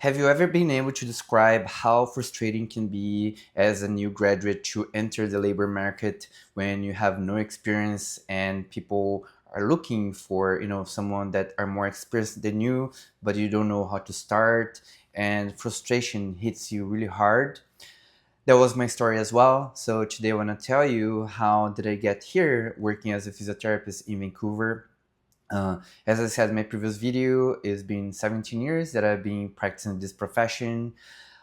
Have you ever been able to describe how frustrating can be as a new graduate to enter the labor market when you have no experience and people are looking for, someone that are more experienced than you, but you don't know how to start and frustration hits you really hard? That was my story as well. So today I want to tell you how did I get here working as a physiotherapist in Vancouver. As I said in my previous video, it's been 17 years that I've been practicing this profession.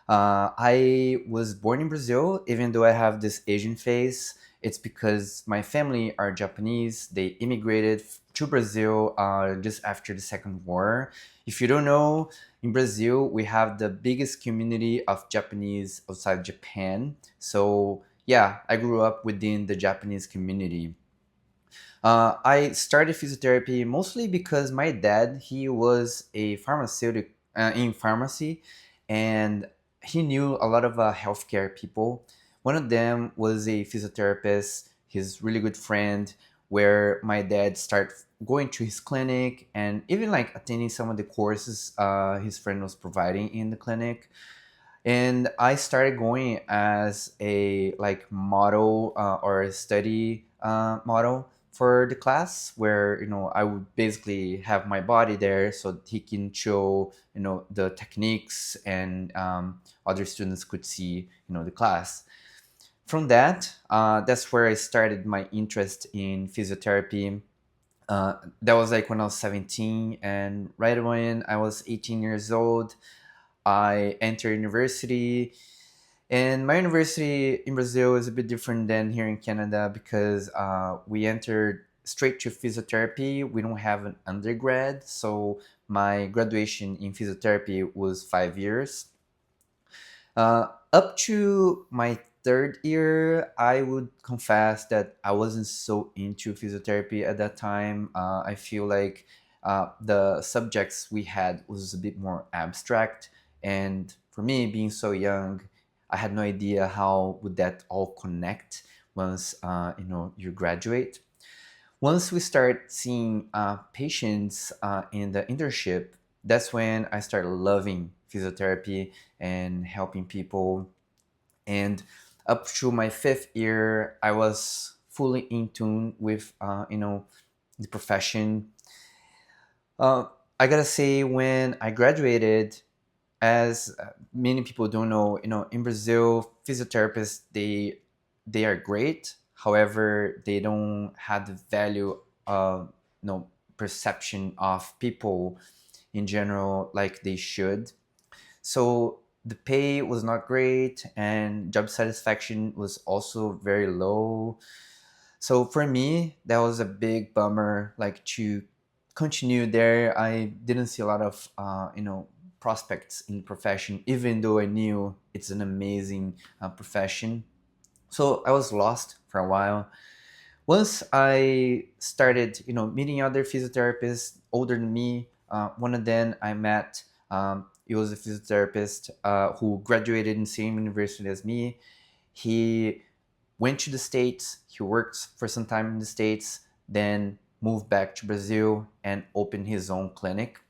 I was born in Brazil, even though I have this Asian face. It's because my family are Japanese. They immigrated to Brazil just after the Second War. If you don't know, in Brazil, we have the biggest community of Japanese outside Japan. So, yeah, I grew up within the Japanese community. I started physiotherapy mostly because my dad, he was a pharmaceutical in pharmacy, and he knew a lot of healthcare people. One of them was a physiotherapist, his really good friend, where my dad started going to his clinic and even like attending some of the courses his friend was providing in the clinic. And I started going as a like model or a study model for the class, where I would basically have my body there so he can show the techniques, and other students could see the class. From that, that's where I started my interest in physiotherapy. That was like when I was 17, and right when I was 18 years old, I entered university. And my university in Brazil is a bit different than here in Canada because we entered straight to physiotherapy. We don't have an undergrad. So my graduation in physiotherapy was 5 years. Up to my third year, I would confess that I wasn't so into physiotherapy at that time. I feel like the subjects we had was a bit more abstract, and for me, being so young, I had no idea how would that all connect once you graduate. Once we start seeing patients in the internship, that's when I started loving physiotherapy and helping people. And up to my fifth year, I was fully in tune with the profession. Uh, I gotta say, when I graduated, as many people don't know, in Brazil, physiotherapists they are great. However, they don't have the value of perception of people in general like they should. So the pay was not great, and job satisfaction was also very low. So for me, that was a big bummer. Like to continue there, I didn't see a lot of prospects in the profession, even though I knew it's an amazing profession. So I was lost for a while. Once I started, meeting other physiotherapists older than me, one of them I met, he was a physiotherapist who graduated in the same university as me. He went to the States, he worked for some time in the States, then moved back to Brazil and opened his own clinic.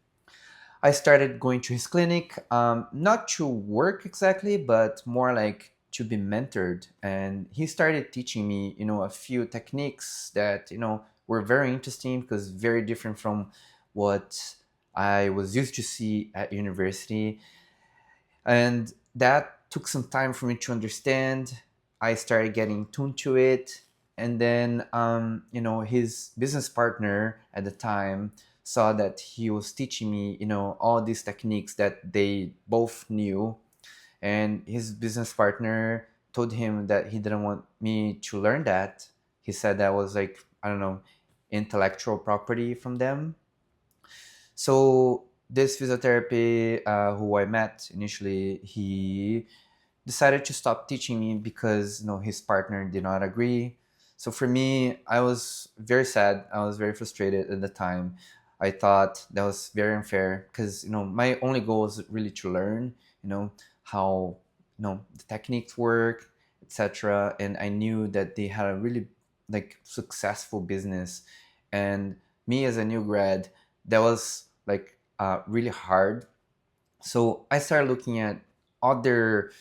I started going to his clinic, not to work exactly, but more like to be mentored. And he started teaching me, a few techniques that, were very interesting because very different from what I was used to see at university. And that took some time for me to understand. I started getting tuned to it. And then, his business partner at the time saw that he was teaching me, all these techniques that they both knew. And his business partner told him that he didn't want me to learn that. He said that was like, I don't know, intellectual property from them. So this physiotherapy who I met initially, he decided to stop teaching me because his partner did not agree. So for me, I was very sad. I was very frustrated at the time. I thought that was very unfair because my only goal was really to learn, how the techniques work, etc. And I knew that they had a really like successful business, and me as a new grad, that was like really hard. So I started looking at other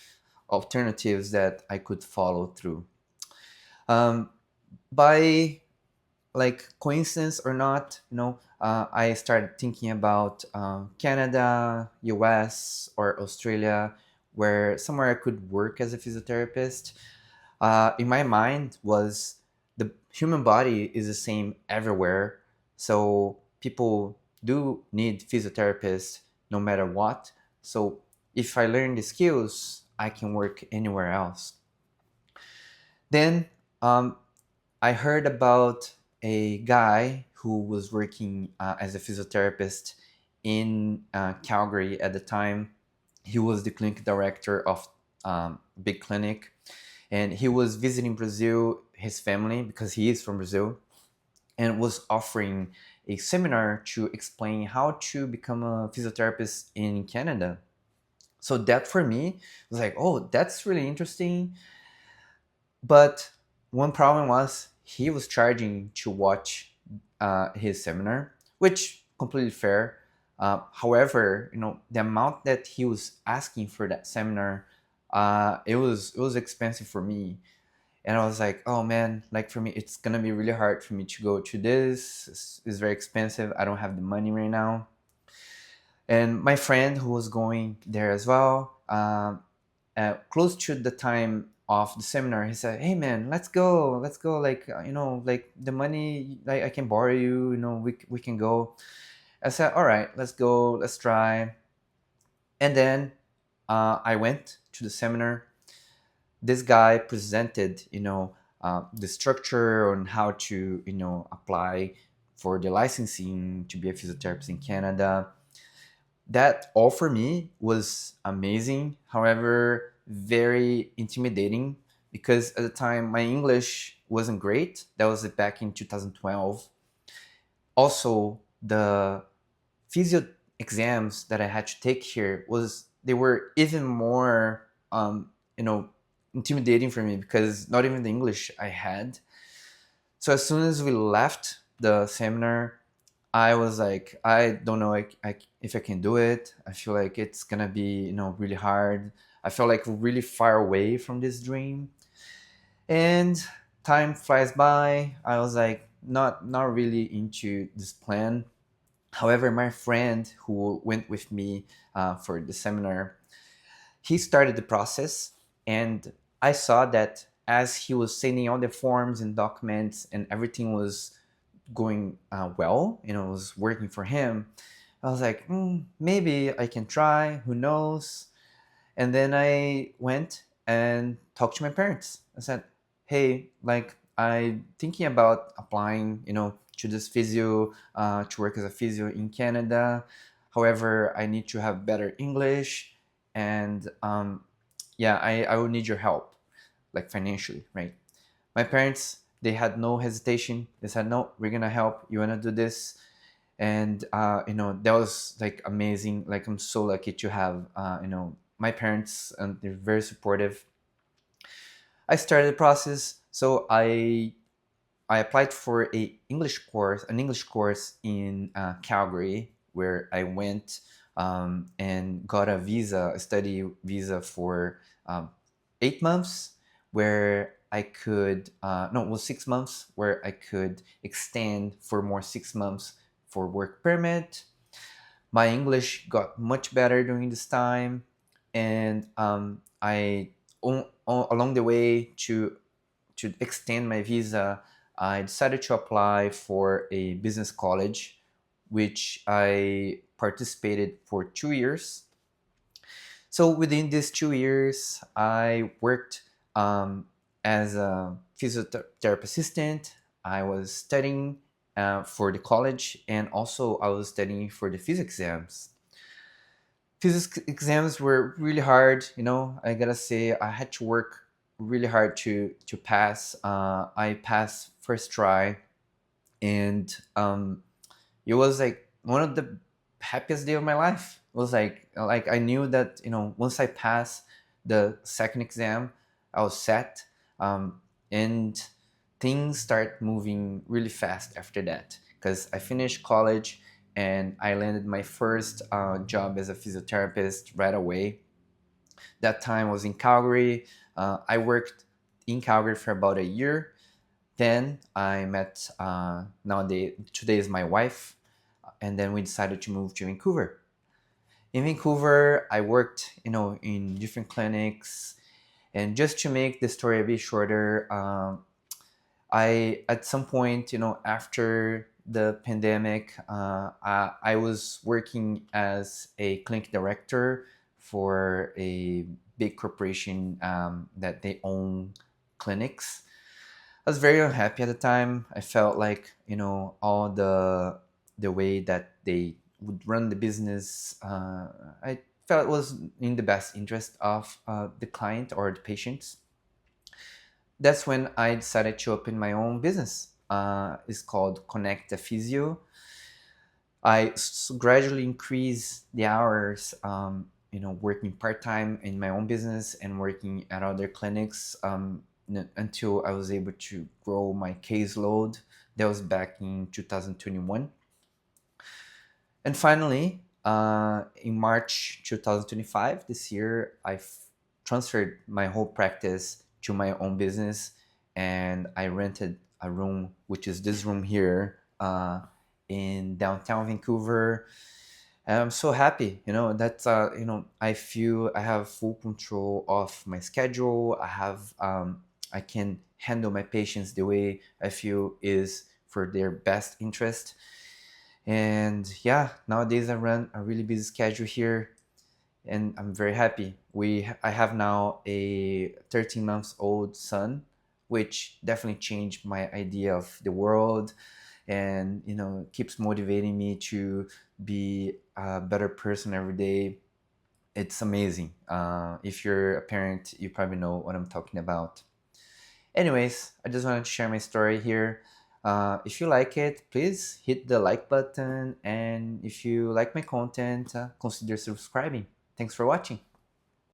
alternatives that I could follow through. Um, by like coincidence or not, I started thinking about Canada, US, or Australia, where somewhere I could work as a physiotherapist. In my mind was the human body is the same everywhere, so people do need physiotherapists no matter what. So if I learn the skills, I can work anywhere else. Then um, I heard about a guy who was working as a physiotherapist in Calgary at the time. He was the clinic director of big clinic, and he was visiting Brazil, his family, because he is from Brazil, and was offering a seminar to explain how to become a physiotherapist in Canada. So that for me was like, oh, that's really interesting. But one problem was he was charging to watch his seminar, which completely fair. However, the amount that he was asking for that seminar, it was expensive for me, and I was like, oh man, like for me, it's gonna be really hard for me to go to this. It's very expensive. I don't have the money right now. And my friend who was going there as well, close to the time of the seminar, he said, "Hey man, let's go. Like like the money, like I can borrow you. We can go." I said, "All right, let's go. Let's try." And then I went to the seminar. This guy presented, the structure on how to, apply for the licensing to be a physiotherapist in Canada. That all for me was amazing. However, very intimidating because at the time my English wasn't great. That was back in 2012. Also, the physio exams that I had to take here was they were even more you know intimidating for me because not even the English I had. So as soon as we left the seminar, I was like, I don't know if I can do it. I feel like it's gonna be, really hard. I felt like really far away from this dream. And time flies by. I was like, not really into this plan. However, my friend who went with me for the seminar, he started the process, and I saw that as he was sending all the forms and documents and everything was going well, it was working for him. I was like, maybe I can try. Who knows? And then I went and talked to my parents. I said, "Hey, like I'm thinking about applying, to this physio, to work as a physio in Canada. However, I need to have better English, and yeah, I will need your help, like financially, right?" My parents, they had no hesitation. They said, "No, we're gonna help. You wanna do this?" And that was like amazing. Like I'm so lucky to have my parents, and they're very supportive. I started the process, so I applied for an English course in Calgary, where I went and got a study visa for 8 months, where I could no, it was 6 months, where I could extend for more 6 months for work permit. My English got much better during this time, and along the way to extend my visa, I decided to apply for a business college, which I participated for 2 years. So within these 2 years, I worked as a physiotherapy assistant. I was studying for the college, and also I was studying for the physics exams. Physics exams were really hard. I gotta say I had to work really hard to pass. I passed first try, and it was like one of the happiest day of my life. It was like I knew that once I passed the second exam, I was set, and things start moving really fast after that because I finished college, and I landed my first job as a physiotherapist right away. That time was in Calgary. I worked in Calgary for about a year. Then I met nowadays today is my wife, and then we decided to move to Vancouver. In Vancouver, I worked, in different clinics, and just to make the story a bit shorter, I at some point, after the pandemic, I was working as a clinic director for a big corporation that they own clinics. I was very unhappy at the time. I felt like, all the way that they would run the business, I felt was in the best interest of the client or the patients. That's when I decided to open my own business. It's called Connect the Physio. Gradually increased the hours, working part time in my own business and working at other clinics, until I was able to grow my caseload. That was back in 2021. And finally, in March 2025, this year, transferred my whole practice to my own business, and I rented a room, which is this room here, in downtown Vancouver. And I'm so happy, that I feel I have full control of my schedule. I can handle my patients the way I feel is for their best interest. And yeah, nowadays I run a really busy schedule here, and I'm very happy. I have now a 13 months old son, which definitely changed my idea of the world, and keeps motivating me to be a better person every day. It's amazing. If you're a parent, you probably know what I'm talking about. Anyways, I just wanted to share my story here. If you like it, please hit the like button. And if you like my content, consider subscribing. Thanks for watching.